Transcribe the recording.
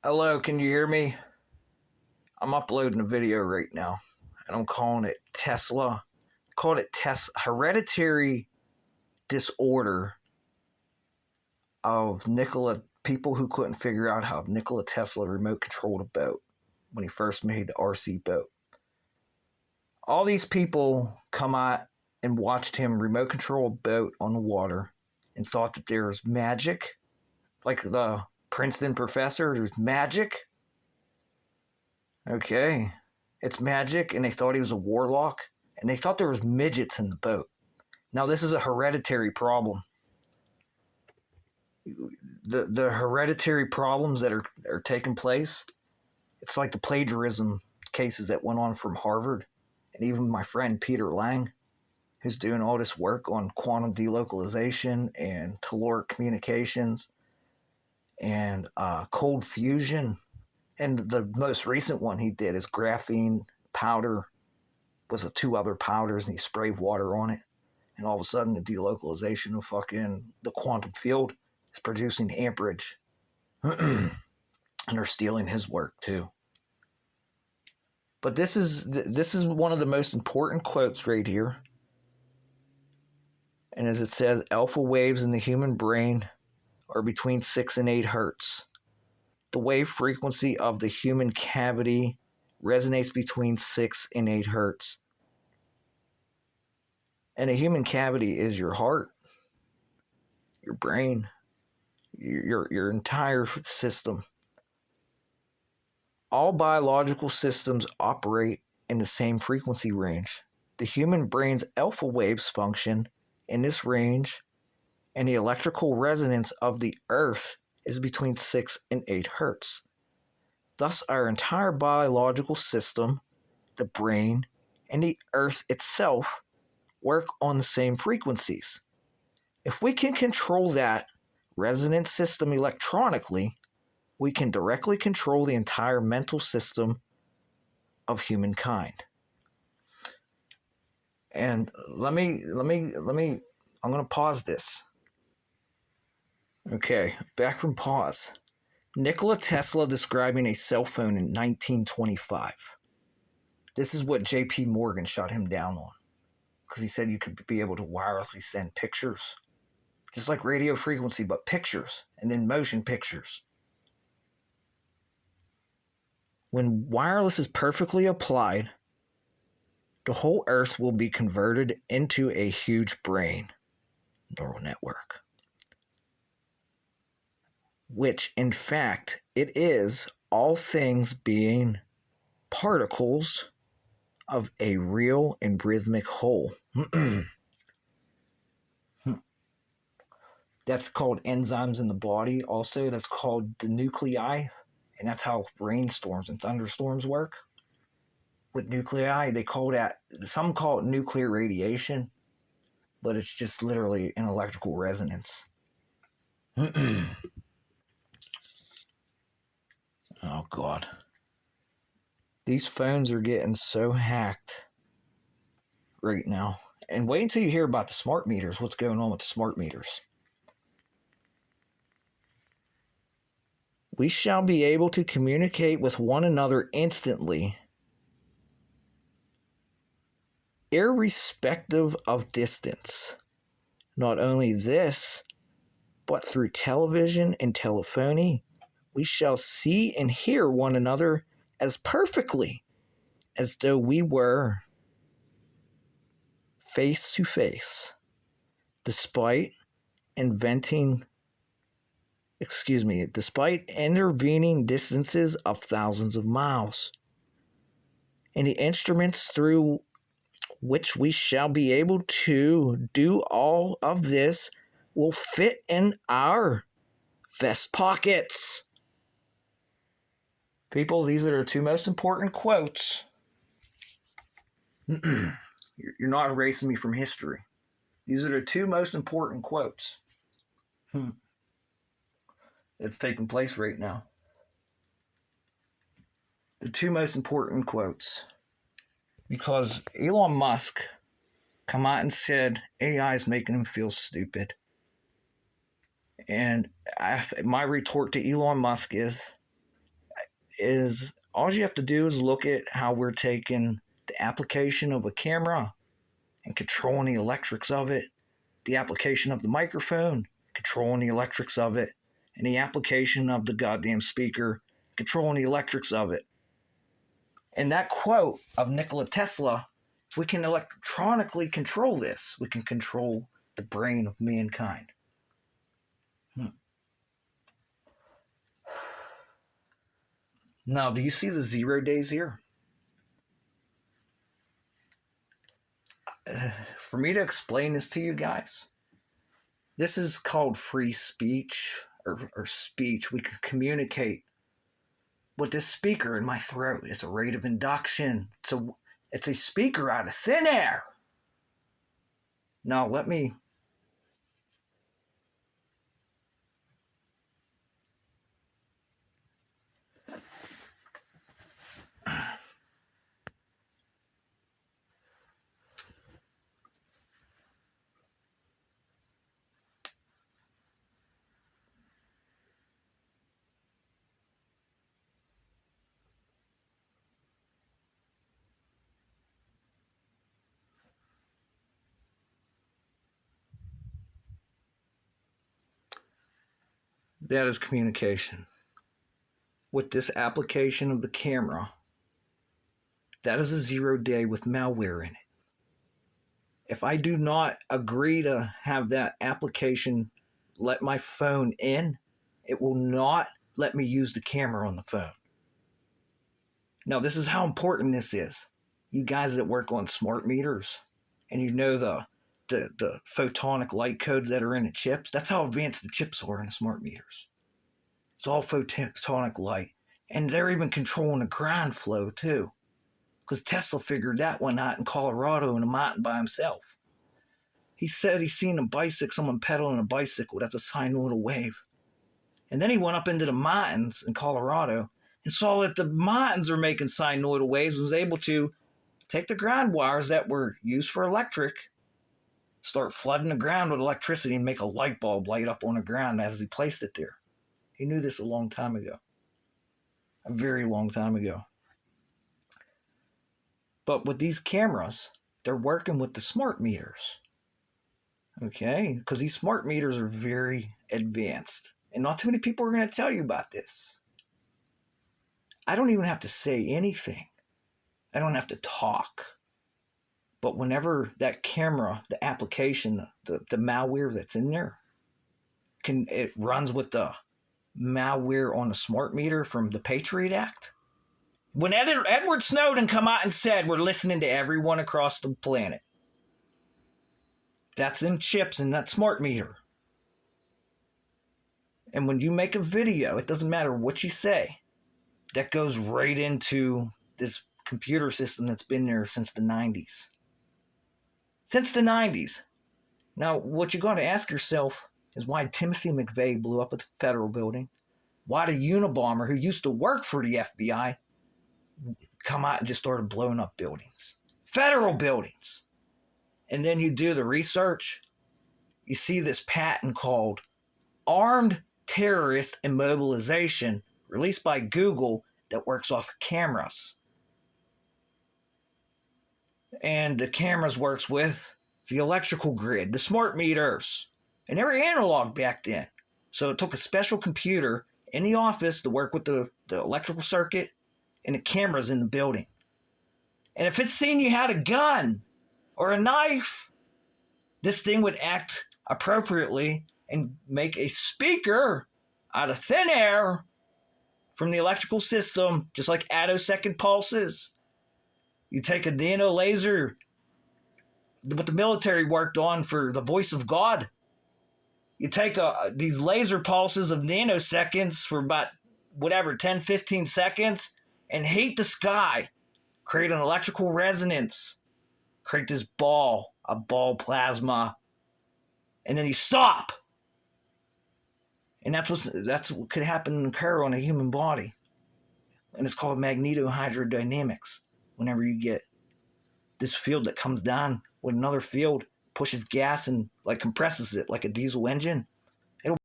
Hello, can you hear me? I'm uploading a video right now, and I'm calling it Tesla. Called it hereditary disorder of people who couldn't figure out how Nikola Tesla remote controlled a boat when he first made the RC boat. All these people come out and watched him remote control a boat on the water and thought that there was magic, like the Princeton professor, there's magic. Okay, it's magic, and they thought he was a warlock, and they thought there was midgets in the boat. Now, this is a hereditary problem. The hereditary problems that are taking place, it's like the plagiarism cases that went on from Harvard, and even my friend Peter Lang, who's doing all this work on quantum delocalization and telluric communications and cold fusion. And the most recent one he did is graphene powder was two other powders, and he sprayed water on it. And all of a sudden, the delocalization of the quantum field is producing amperage. And they're stealing his work too. But this is one of the most important quotes right here. And as it says, alpha waves in the human brain are between 6 and 8 hertz. The wave frequency of the human cavity resonates between 6 and 8 hertz. And a human cavity is your heart, your brain, your entire system. All biological systems operate in the same frequency range. The human brain's alpha waves function in this range, and the electrical resonance of the earth is between 6 and 8 hertz. Thus, our entire biological system, the brain, and the earth itself work on the same frequencies. If we can control that resonance system electronically, we can directly control the entire mental system of humankind. And I'm going to pause this. Okay, back from pause. Nikola Tesla describing a cell phone in 1925. This is what J.P. Morgan shut him down on, because he said you could be able to wirelessly send pictures, just like radio frequency, but pictures, and then motion pictures. When wireless is perfectly applied, the whole earth will be converted into a huge brain neural network, which in fact it is, all things being particles of a real and rhythmic whole. That's called enzymes in the body. Also, that's called the nuclei, and that's how rainstorms and thunderstorms work. With nuclei, some call it nuclear radiation, but it's just literally an electrical resonance. Oh, God. These phones are getting so hacked right now. And wait until you hear about the smart meters, what's going on with the smart meters. We shall be able to communicate with one another instantly, irrespective of distance. Not only this, but through television and telephony, we shall see and hear one another as perfectly as though we were face to face, despite intervening distances of thousands of miles. And the instruments through which we shall be able to do all of this will fit in our vest pockets. People, these are the two most important quotes. You're not erasing me from history. These are the two most important quotes. It's taking place right now. The two most important quotes. Because Elon Musk come out and said AI is making him feel stupid. And my retort to Elon Musk is, is all you have to do is look at how we're taking the application of a camera and controlling the electrics of it, the application of the microphone, controlling the electrics of it, and the application of the goddamn speaker, controlling the electrics of it. And that quote of Nikola Tesla, if we can electronically control this, we can control the brain of mankind. Now, do you see the 0 days here? For me to explain this to you guys, this is called free speech or speech. We can communicate with this speaker in my throat. It's a rate of induction. It's a speaker out of thin air. Now, let me... That is communication. With this application of the camera, that is a 0 day with malware in it. If I do not agree to have that application let my phone in, it will not let me use the camera on the phone. Now, this is how important this is. You guys that work on smart meters, and you know the photonic light codes that are in the chips, that's how advanced the chips are in the smart meters. It's all photonic light. And they're even controlling the ground flow too. Because Tesla figured that one out in Colorado in a mountain by himself. He said he seen someone pedaling a bicycle. That's a sinusoidal wave. And then he went up into the mountains in Colorado and saw that the mountains are making sinusoidal waves and was able to take the ground wires that were used for electric, start flooding the ground with electricity and make a light bulb light up on the ground as he placed it there. He knew this a long time ago. A very long time ago. But with these cameras, they're working with the smart meters. Okay? Because these smart meters are very advanced. And not too many people are going to tell you about this. I don't even have to say anything. I don't have to talk. But whenever that camera, the application, the malware that's in there, it runs with the malware on a smart meter from the Patriot Act. When Edward Snowden come out and said we're listening to everyone across the planet, that's them chips in that smart meter. And when you make a video, it doesn't matter what you say, that goes right into this computer system that's been there since the 90s. Since the 90s. Now, what you got to ask yourself is why Timothy McVeigh blew up at the federal building. Why the Unabomber, who used to work for the FBI, come out and just started blowing up buildings. Federal buildings. And then you do the research. You see this patent called Armed Terrorist Immobilization, released by Google, that works off of cameras. And the cameras works with the electrical grid, the smart meters. And they were analog back then. So it took a special computer in the office to work with the electrical circuit and the cameras in the building. And if it's seen you had a gun or a knife, this thing would act appropriately and make a speaker out of thin air from the electrical system, just like attosecond pulses. You take a nano laser, what the military worked on for the voice of God. You take these laser pulses of nanoseconds for about 10, 15 seconds and heat the sky, create an electrical resonance, create this ball, a ball plasma, and then you stop. And that's what could happen and occur on a human body. And it's called magnetohydrodynamics. Whenever you get this field that comes down with another field, pushes gas and like compresses it like a diesel engine,